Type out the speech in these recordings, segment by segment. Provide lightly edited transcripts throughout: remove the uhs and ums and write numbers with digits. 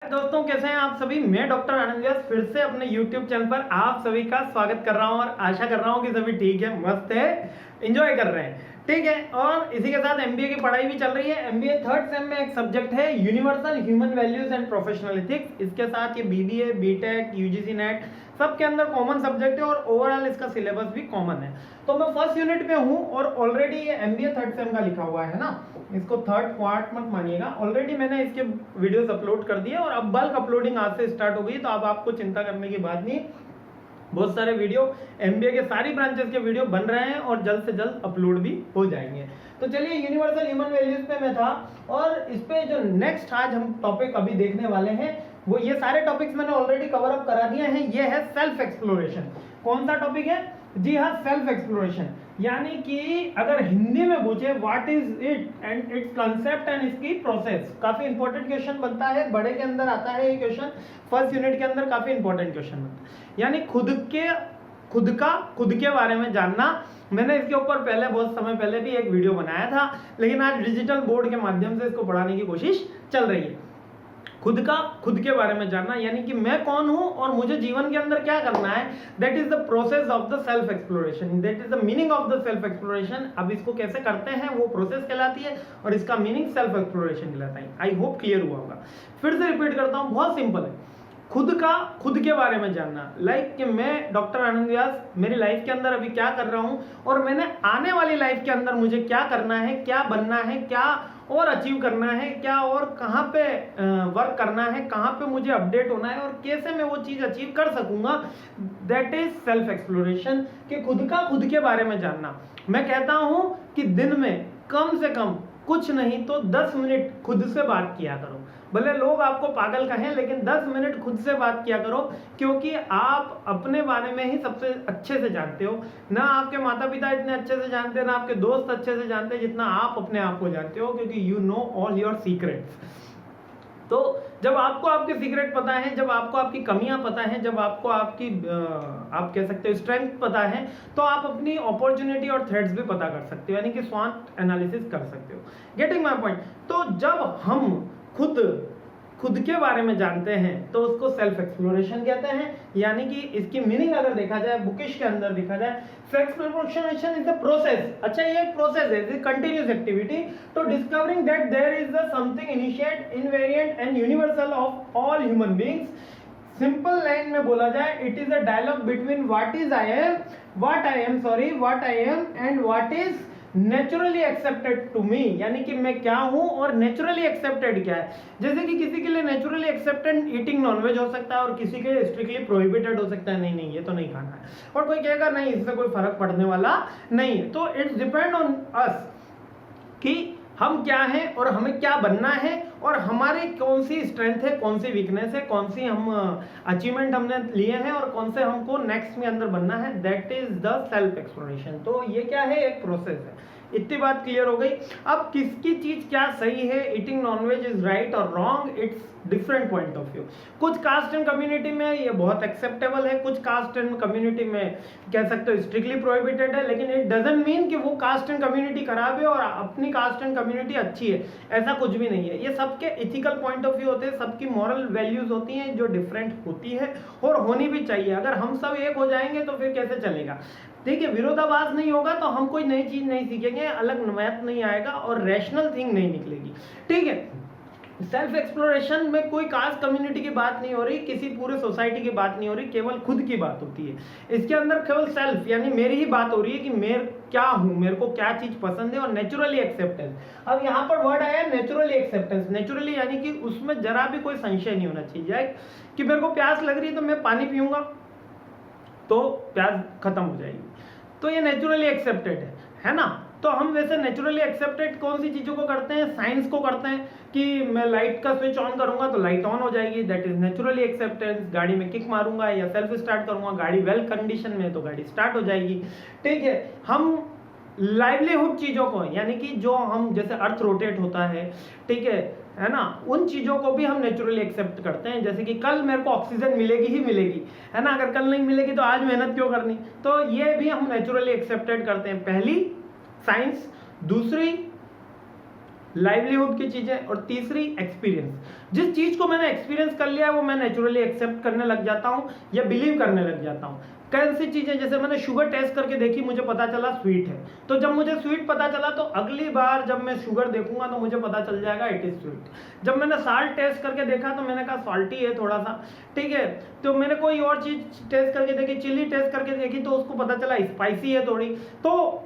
दोस्तों, कैसे हैं आप सभी। मैं डॉक्टर आनंद व्यास फिर से अपने YouTube चैनल पर आप सभी का स्वागत कर रहा हूं और आशा कर रहा हूं कि सभी ठीक है, मस्त है, एंजॉय कर रहे हैं। ठीक है, और इसी के साथ MBA की पढ़ाई भी चल रही है। MBA थर्ड सेम में एक सब्जेक्ट है universal human values and professional ethics. इसके साथ ये BBA, BTech, UGC नेट सबके अंदर कॉमन सब्जेक्ट है और ओवरऑल इसका सिलेबस भी कॉमन है। तो मैं फर्स्ट यूनिट पे हूँ और ऑलरेडी ये MBA थर्ड सेम का लिखा हुआ है ना, इसको थर्ड पार्ट मत मानिएगा। ऑलरेडी मैंने इसके वीडियोस अपलोड कर दिए और अब बल्क अपलोडिंग आज से स्टार्ट हो गई, तो अब आपको चिंता करने की बात नहीं। बहुत सारे वीडियो MBA के सारी ब्रांचेस के वीडियो बन रहे हैं और जल्द से जल्द अपलोड भी हो जाएंगे। तो चलिए, यूनिवर्सल ह्यूमन वैल्यूज पे मैं था और इस पे जो नेक्स्ट आज हम टॉपिक अभी देखने वाले हैं वो, ये सारे टॉपिक्स मैंने ऑलरेडी कवर अप करा दिए हैं। ये है सेल्फ एक्सप्लोरेशन। कौन सा टॉपिक है? जी हाँ, सेल्फ एक्सप्लोरेशन। यानी कि अगर हिंदी में पूछे what is it and it's concept and इसकी प्रोसेस, काफी इंपॉर्टेंट क्वेश्चन बनता है। बड़े के अंदर आता है ये क्वेश्चन, फर्स्ट यूनिट के अंदर काफी इंपॉर्टेंट क्वेश्चन बनता है। यानी खुद के बारे में जानना। मैंने इसके ऊपर पहले बहुत समय पहले भी एक वीडियो बनाया था, लेकिन आज डिजिटल बोर्ड के माध्यम से इसको पढ़ाने की कोशिश चल रही है। खुद के बारे में जानना, यानी कि मैं कौन हूं और मुझे जीवन के अंदर क्या करना है। That is the process of the self exploration, that is the meaning of the self exploration. अब इसको कैसे करते हैं वो प्रोसेस कहलाती है और इसका मीनिंग सेल्फ एक्सप्लोरेशन कहलाता है। आई होप क्लियर हुआ होगा। फिर से रिपीट करता हूं, बहुत सिंपल है। खुद के बारे में जानना, लाइक कि मैं डॉक्टर आनंद व्यास मेरी लाइफ के अंदर अभी क्या कर रहा हूं और मैंने आने वाली लाइफ के अंदर मुझे क्या करना है, क्या बनना है, क्या और अचीव करना है, क्या और कहाँ पे वर्क करना है, कहाँ पे मुझे अपडेट होना है और कैसे मैं वो चीज अचीव कर सकूंगा। दैट इज सेल्फ एक्सप्लोरेशन, कि खुद के बारे में जानना। मैं कहता हूं कि दिन में कम से कम कुछ नहीं तो 10 मिनट खुद से बात किया करो। भले लोग आपको पागल कहें, लेकिन 10 मिनट खुद से बात किया करो, क्योंकि आप अपने बारे में ही सबसे अच्छे से जानते हो। ना आपके माता पिता इतने अच्छे से जानते हैं, ना आपके दोस्त अच्छे से जानते हैं जितना आप अपने आप को जानते हो, क्योंकि you know all your secrets. तो जब आपको आपके सीक्रेट पता है, जब आपको आपकी कमियां पता है, जब आपको आपकी आप कह सकते हो स्ट्रेंथ पता है, तो आप अपनी अपॉर्चुनिटी और थ्रेड्स भी पता कर सकते हो, यानी कि स्वॉट एनालिसिस कर सकते हो। Getting my point. तो जब हम खुद के बारे में जानते हैं तो उसको सेल्फ एक्सप्लोरेशन कहते हैं। यानी कि इसकी मीनिंग अगर देखा जाए, बुकिश के अंदर देखा जाए, self exploration is the process. अच्छा, ये एक प्रोसेस है, is continuous activity to discovering that there is something initiate, invariant and universal of all human beings. Simple line में बोला जाए, it is a dialogue between what I am and what is naturally accepted to me. यानी कि मैं क्या हूं और naturally accepted क्या है। जैसे कि किसी के लिए नेचुरली एक्सेप्टेड ईटिंग नॉनवेज हो सकता है और किसी के लिए स्ट्रिक्टली प्रोहिबिटेड हो सकता है, नहीं ये तो नहीं खाना है, और कोई कहेगा नहीं, इससे कोई फर्क पड़ने वाला नहीं है। तो इट्स डिपेंड ऑन अस कि हम क्या हैं और हमें क्या बनना है और हमारी कौन सी स्ट्रेंथ है, कौन सी वीकनेस है, कौन सी हम अचीवमेंट हमने लिए हैं और कौन से हमको नेक्स्ट में अंदर बनना है। That is the self exploration. तो ये क्या है, एक प्रोसेस है। इतनी बात क्लियर हो गई। अब किसकी चीज क्या सही है, ईटिंग नॉनवेज इज राइट और wrong, it's different point of view. कुछ कास्ट एंड कम्युनिटी में ये बहुत एक्सेप्टेबल है, कुछ कास्ट एंड कम्युनिटी में कह सकते हो स्ट्रिक्टली प्रोहिबिटेड है, लेकिन इट डजंट मीन कि वो कास्ट एंड कम्युनिटी खराब है और अपनी कास्ट एंड कम्युनिटी अच्छी है, ऐसा कुछ भी नहीं है। ये सबके इथिकल पॉइंट ऑफ व्यू होते हैं, सबकी मॉरल वैल्यूज होती हैं जो डिफरेंट होती है और होनी भी चाहिए। अगर हम सब एक हो जाएंगे तो फिर कैसे चलेगा। ठीक है, विरोधाभास नहीं होगा तो हम कोई नई चीज नहीं सीखेंगे, अलग नवायत नहीं आएगा और रैशनल थिंग नहीं निकलेगी। ठीक है, सेल्फ एक्सप्लोरेशन में कोई कास्ट कम्युनिटी की बात नहीं हो रही, किसी पूरे सोसाइटी की बात नहीं हो रही, केवल खुद की बात होती है। इसके अंदर केवल सेल्फ यानी मेरी ही बात हो रही है कि मैं क्या हूं, मेरे को क्या चीज पसंद है और नेचुरली एक्सेप्टेंस। अब यहाँ पर वर्ड आया नेचुरली एक्सेप्टेंस। नेचुरली यानी कि उसमें जरा भी कोई संशय नहीं होना चाहिए कि मेरे को प्यास लग रही है तो मैं पानी पीऊंगा तो प्यास खत्म हो जाएगी, तो ये नेचुरली एक्सेप्टेड है ना। तो हम वैसे नेचुरली एक्सेप्टेड कौन सी चीजों को करते हैं, साइंस को करते हैं कि मैं लाइट का स्विच ऑन करूंगा तो लाइट ऑन हो जाएगी, दैट इज नेचुरली एक्सेप्टेंस। गाड़ी में किक मारूंगा या सेल्फ स्टार्ट करूंगा, गाड़ी वेल कंडीशन में तो गाड़ी स्टार्ट हो जाएगी। ठीक है, हम लाइवलीहुड चीजों को, यानी कि जो हम जैसे अर्थ रोटेट होता है, ठीक है ना, उन चीजों को भी हम नेचुरली एक्सेप्ट करते हैं। जैसे कि कल मेरे को ऑक्सीजन मिलेगी ही मिलेगी, है ना, अगर कल नहीं मिलेगी तो आज मेहनत क्यों करनी। तो ये भी हम नेचुरली एक्सेप्टेड करते हैं। पहली साइंस, दूसरी लाइवलीहुड की चीजें, और तीसरी एक्सपीरियंस। जिस चीज को मैंने एक्सपीरियंस कर लिया है वो मैं नेचुरली एक्सेप्ट करने लग जाता हूँ या बिलीव करने लग जाता हूँ। कौन सी चीजें, जैसे मैंने शुगर टेस्ट करके देखी, मुझे पता चला स्वीट है, तो जब मुझे स्वीट पता चला तो अगली बार जब मैं शुगर देखूंगा तो मुझे पता चल जाएगा इट इज स्वीट। जब मैंने साल्ट टेस्ट करके देखा तो मैंने कहा सॉल्टी है थोड़ा सा, ठीक है। तो मैंने कोई और चीज टेस्ट करके देखी, चिली टेस्ट करके देखी, तो उसको पता चला स्पाइसी है थोड़ी, तो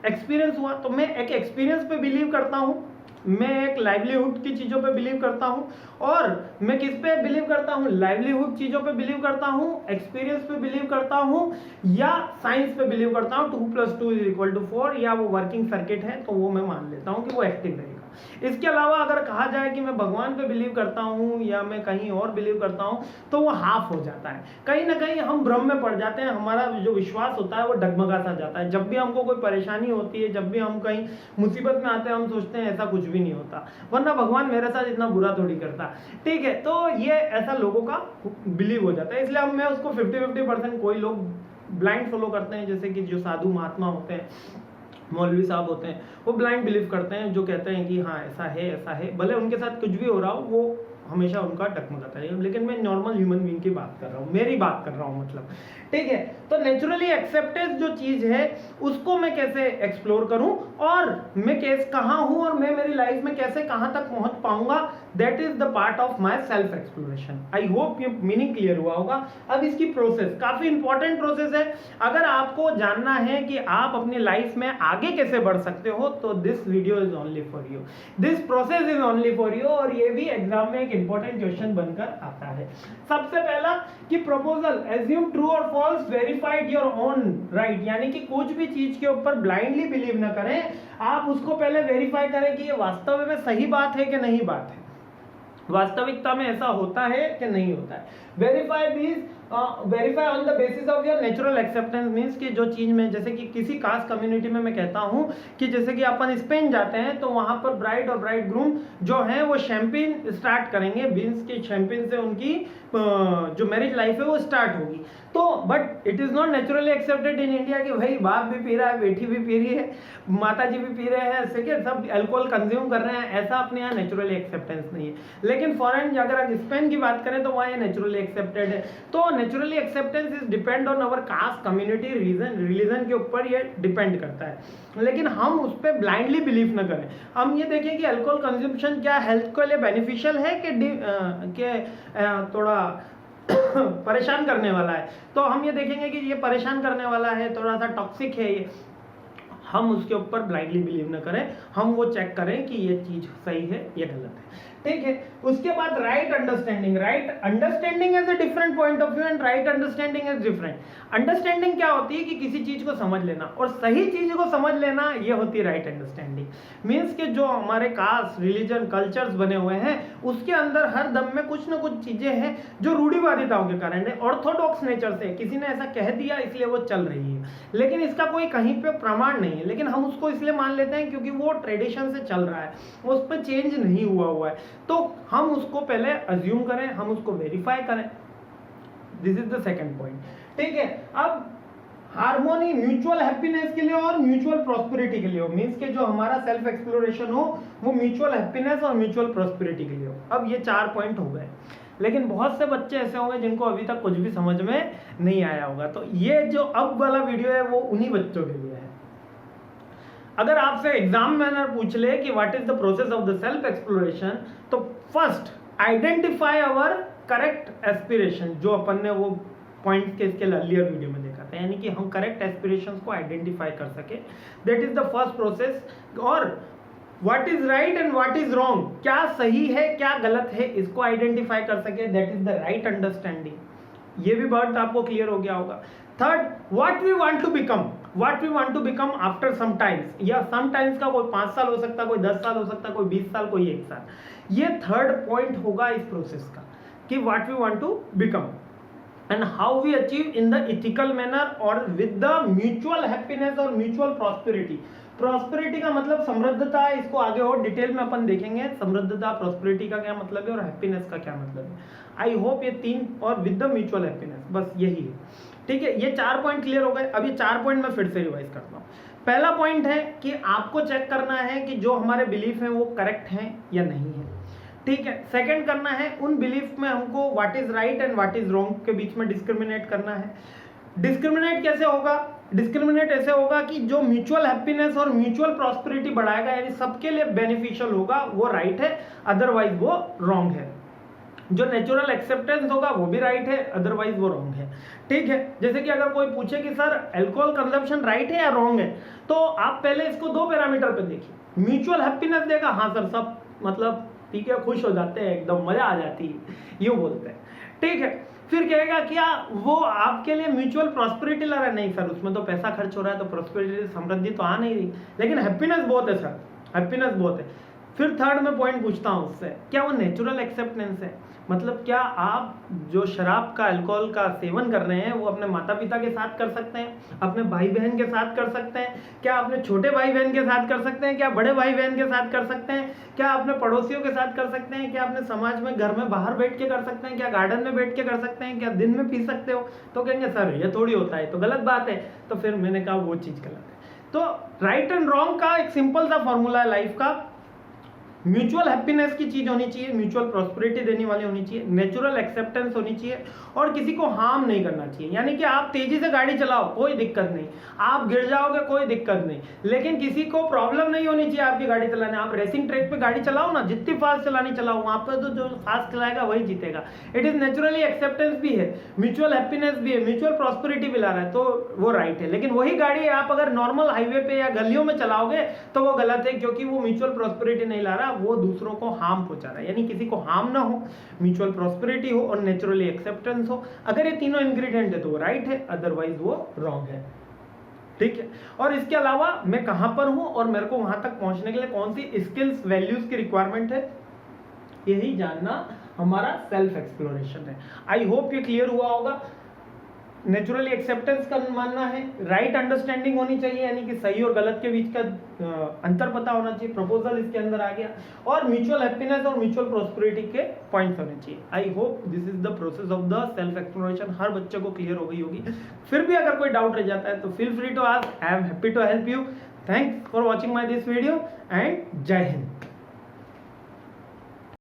एक्सपीरियंस हुआ। तो मैं एक एक्सपीरियंस पे बिलीव करता हूँ, मैं एक लाइवलीहुड की चीजों पे बिलीव करता हूँ, और मैं किस पे बिलीव करता हूँ, लाइवलीहुड चीजों पे बिलीव करता हूँ, एक्सपीरियंस पे बिलीव करता हूँ, या साइंस पे बिलीव करता हूँ 2+2=4, या वो वर्किंग सर्किट है तो वो मैं मान लेता हूँ कि वो एक्टिव रहेगा। इसके अलावा अगर कहा जाए कि मैं भगवान पे बिलीव करता हूँ या मैं कहीं और बिलीव करता हूँ तो वो हाफ हो जाता है। कहीं ना कहीं हम भ्रम में पड़ जाते हैं, हमारा जो विश्वास होता है वो डगमगा सा जाता है। जब भी हमको कोई परेशानी होती है, जब भी हम कहीं मुसीबत में आते हैं, हम सोचते हैं ऐसा कुछ भी नहीं होता, वरना भगवान मेरे साथ इतना बुरा थोड़ी करता, ठीक है। तो ये ऐसा लोगों का बिलीव हो जाता है, इसलिए अब मैं उसको 50-50%, कोई लोग ब्लाइंड फॉलो करते हैं, जैसे कि जो साधु महात्मा होते हैं, मौलवी साहब होते हैं, वो ब्लाइंड बिलीव करते हैं, जो कहते हैं कि हाँ ऐसा है, भले उनके साथ कुछ भी हो रहा हो वो हमेशा उनका डगमगाता है। लेकिन मैं नॉर्मल ह्यूमन बीइंग की बात कर रहा हूँ, मेरी बात कर रहा हूँ, मतलब ठीक है। तो नेचुरली एक्सेप्टेंस जो चीज है उसको मैं कैसे एक्सप्लोर करूं, और मैं कैसे कहाँ हूं, और मैं मेरी लाइफ में कैसे कहाँ तक पहुंच पाऊंगा, that is the part of my self exploration. I hope ये मीनिंग क्लियर हुआ होगा। अब इसकी प्रोसेस काफी इंपॉर्टेंट प्रोसेस है। अगर आपको जानना है कि आप अपनी लाइफ में आगे कैसे बढ़ सकते हो तो this video is only for you, this process is only for you. और ये भी एग्जाम में एक इंपॉर्टेंट क्वेश्चन बनकर आता है। सबसे पहला कि प्रपोजल एज्यूम ट्रू और false, verified your own right, यानी कि कुछ भी चीज के ऊपर ब्लाइंडली बिलीव ना करें, आप उसको पहले वेरीफाई करें कि ये वास्तव में सही बात है कि नहीं बात है, वास्तविकता में ऐसा होता है कि नहीं होता है। Verify on the basis of your natural acceptance, means कि जो चीज में, जैसे कि किसी कास्ट कम्युनिटी में मैं कहता हूं कि जैसे कि अपन स्पेन जाते हैं तो वहां पर ब्राइड और ब्राइडग्रूम जो है वो शैंपेन स्टार्ट करेंगे, बीन्स की शैंपेन से उनकी जो मैरिज लाइफ है वो स्टार्ट होगी। तो but it is not naturally accepted in India कि भाई बाप भी पी रहा है, बेटी भी पी रही है, माता जी भी पी रहे हैं, सब अल्कोहल कंज्यूम कर रहे हैं, ऐसा अपने यहाँ नेचुरली एक्सेप्टेंस नहीं है। लेकिन फॉरेन अगर स्पेन की बात करें तो वहाँ ये नेचुरली एक्सेप्टेड है। तो naturally acceptance is depend on our caste, community, religion के ऊपर ये डिपेंड करता है। लेकिन हम उस पर ब्लाइंडली बिलीव न करें। हम ये देखें कि अल्कोहल कंज्यूम्पशन क्या हेल्थ के लिए बेनिफिशियल है कि थोड़ा परेशान करने वाला है। तो हम ये देखेंगे कि ये परेशान करने वाला है, थोड़ा सा टॉक्सिक है ये, हम उसके ऊपर ब्लाइंडली बिलीव न करें, हम वो चेक करें कि ये चीज सही है या गलत है, ठीक है। उसके बाद right understanding is a different point of view and right understanding is different. Understanding क्या होती है कि किसी चीज को समझ लेना, और सही चीज को समझ लेना, ये होती है राइट अंडरस्टैंडिंग। मीन्स कि जो हमारे कास्ट, रिलीजन, कल्चर्स बने हुए हैं उसके अंदर हर दम में कुछ ना कुछ चीजें हैं जो रूढ़िवादिताओं के कारण है, ऑर्थोडॉक्स नेचर से, किसी ने ऐसा कह दिया इसलिए वो चल रही है, लेकिन इसका कोई कहीं पे प्रमाण नहीं है, लेकिन हम उसको इसलिए मान लेते हैं क्योंकि वो ट्रेडिशन से चल रहा है, उस पर चेंज नहीं हुआ है। तो हम उसको पहले अज्यूम करें, हम उसको वेरीफाई करें। This is the second point, ठीक है। अब हार्मोनी म्यूचुअल हैप्पीनेस के लिए और म्यूचुअल प्रॉस्पेरिटी के लिए हो, मींस के जो हमारा सेल्फ एक्सप्लोरेशन हो वो म्यूचुअल हैप्पीनेस और म्यूचुअल प्रॉस्पेरिटी के लिए हो। अब ये 4 पॉइंट हो गए, लेकिन बहुत से बच्चे ऐसे होंगे जिनको अभी तक कुछ भी समझ में नहीं आया होगा, तो ये जो अब वाला वीडियो है वो उन्हीं बच्चों के लिए है। अगर आपसे एग्जाम में पूछ ले कि what is the process of the self exploration, तो first identify our correct aspiration, जो अपन ने वो पॉइंट के इसके अर्लियर वीडियो में देखा था, यानी कि हम करेक्ट एस्पिरेशंस को आइडेंटिफाई कर सके, that is the first process. और what is right and what is wrong, क्या सही है क्या गलत है, इसको आइडेंटिफाई कर सके, that is the right understanding. ये भी बात आपको क्लियर हो गया होगा। Third, what we want to become after some times, या सम टाइम्स का कोई 5 साल हो सकता है, कोई 10 साल हो सकता है, कोई 20 साल, कोई 1 साल। ये थर्ड पॉइंट होगा इस प्रोसेस का कि what we want to become and how we achieve in the ethical manner or with the mutual happiness और mutual prosperity। प्रॉस्पेरिटी का मतलब समृद्धता है, इसको आगे और डिटेल में अपन देखेंगे, समृद्धता प्रॉस्पेरिटी का क्या मतलब है और हैप्पीनेस का क्या मतलब है। आई होप ये 3 और विद द म्यूचुअल हैप्पीनेस, बस यही है, ठीक है। ये 4 पॉइंट क्लियर हो गए। अब ये 4 पॉइंट मैं फिर से रिवाइज करता हूँ। पहला पॉइंट है कि आपको चेक करना है कि जो हमारे बिलीफ है वो करेक्ट है या नहीं है, ठीक है। सेकंड करना है उन बिलीफ में हमको what is right and what is wrong के बीच में डिस्क्रिमिनेट करना है। डिस्क्रिमिनेट कैसे होगा? डिस्क्रिमिनेट ऐसे होगा कि जो म्यूचुअल हैप्पीनेस और म्यूचुअल प्रॉस्पेरिटी बढ़ाएगा, यानी सबके लिए बेनिफिशियल होगा, वो राइट है, अदरवाइज वो रॉन्ग है। जो नेचुरल एक्सेप्टेंस होगा वो भी राइट है, अदरवाइज वो रॉन्ग है, ठीक है। जैसे कि अगर कोई पूछे कि सर अल्कोहल कंजप्शन राइट है या रॉन्ग है, तो आप पहले इसको दो पैरामीटर पे देखिए। म्यूचुअल हैप्पीनेस देगा, हाँ सर सब मतलब ठीक है, खुश हो जाते हैं, एकदम मजा आ जाती है, यूं बोलते हैं, ठीक है। फिर कहेगा क्या वो आपके लिए म्यूचुअल प्रॉस्पेरिटी ला रहा है? नहीं सर, उसमें तो पैसा खर्च हो रहा है, तो प्रॉस्पेरिटी समृद्धि तो आ नहीं रही, लेकिन हैप्पीनेस बहुत है सर, हैप्पीनेस बहुत है। फिर थर्ड में पॉइंट पूछता हूं उससे, क्या वो नेचुरल एक्सेप्टेंस है? मतलब क्या आप जो शराब का, अल्कोहल का सेवन कर रहे हैं वो अपने माता पिता के साथ कर सकते हैं, अपने भाई बहन के साथ कर सकते हैं, क्या अपने छोटे भाई बहन के साथ कर सकते हैं, क्या बड़े भाई बहन के साथ कर सकते हैं, क्या अपने पड़ोसियों के साथ कर सकते हैं, क्या अपने समाज में घर में बाहर बैठ के कर सकते हैं, क्या गार्डन में बैठ के कर सकते हैं, क्या दिन में पी सकते हो? तो कहेंगे सर ये थोड़ी होता है, तो गलत बात है। तो फिर मैंने कहा वो चीज गलत है। तो राइट एंड रॉन्ग का एक सिंपल सा फॉर्मूला है लाइफ का, म्यूचुअल हैप्पीनेस की चीज होनी चाहिए, म्यूचुअल प्रॉस्पेरिटी देने वाली होनी चाहिए, नेचुरल एक्सेप्टेंस होनी चाहिए, और किसी को हार्म नहीं करना चाहिए। यानी कि आप तेजी से गाड़ी चलाओ कोई दिक्कत नहीं, आप गिर जाओगे कोई दिक्कत नहीं, लेकिन किसी को प्रॉब्लम नहीं होनी चाहिए आपकी गाड़ी चलाने। आप रेसिंग ट्रैक पे गाड़ी चलाओ ना, जितनी फास्ट चलानी चलाओ, वहां पर तो जो फास्ट चलाएगा वही जीतेगा। इट इज नेचुरली एक्सेप्टेंस भी है, म्यूचुअल हैप्पीनेस भी है, म्यूचुअल प्रॉस्पेरिटी भी ला रहा है, तो वो राइट है। लेकिन वही गाड़ी आप अगर नॉर्मल हाईवे पे या गलियों में चलाओगे तो वो गलत है, क्योंकि वो म्यूचुअल प्रॉस्पेरिटी नहीं ला रहा, वो दूसरों को हार्म पहुंचा रहा है। यानी किसी को हार्म ना हो, म्यूचुअल प्रॉस्पेरिटी हो और नेचुरली एक्सेप्टेंस हो। अगर ये तीनों इंग्रेडिएंट है तो वो राइट है, अदरवाइज वो रॉन्ग है, ठीक है। और इसके अलावा मैं कहां पर हूं और मेरे को वहां तक पहुंचने के लिए कौन सी स्किल्स, वैल्यूज की रिक्वायरमेंट है, यही जानना हमारा सेल्फ एक्सप्लोरेशन है। आई होप ये क्लियर हुआ होगा। नेचुरली एक्सेप्टेंस का मानना है, राइट अंडरस्टैंडिंग होनी चाहिए, यानी कि सही और गलत के बीच का अंतर पता होना चाहिए, प्रपोजल इसके अंदर आ गया, और म्यूचुअल हैप्पीनेस और म्यूचुअल प्रॉस्पेरिटी के पॉइंट्स होने चाहिए। I hope this is the process of the self exploration, हर बच्चे को क्लियर हो गई होगी। फिर भी अगर कोई डाउट रह जाता है तो feel free to ask, I am happy to help you. Thanks for watching my this video and जय हिंद।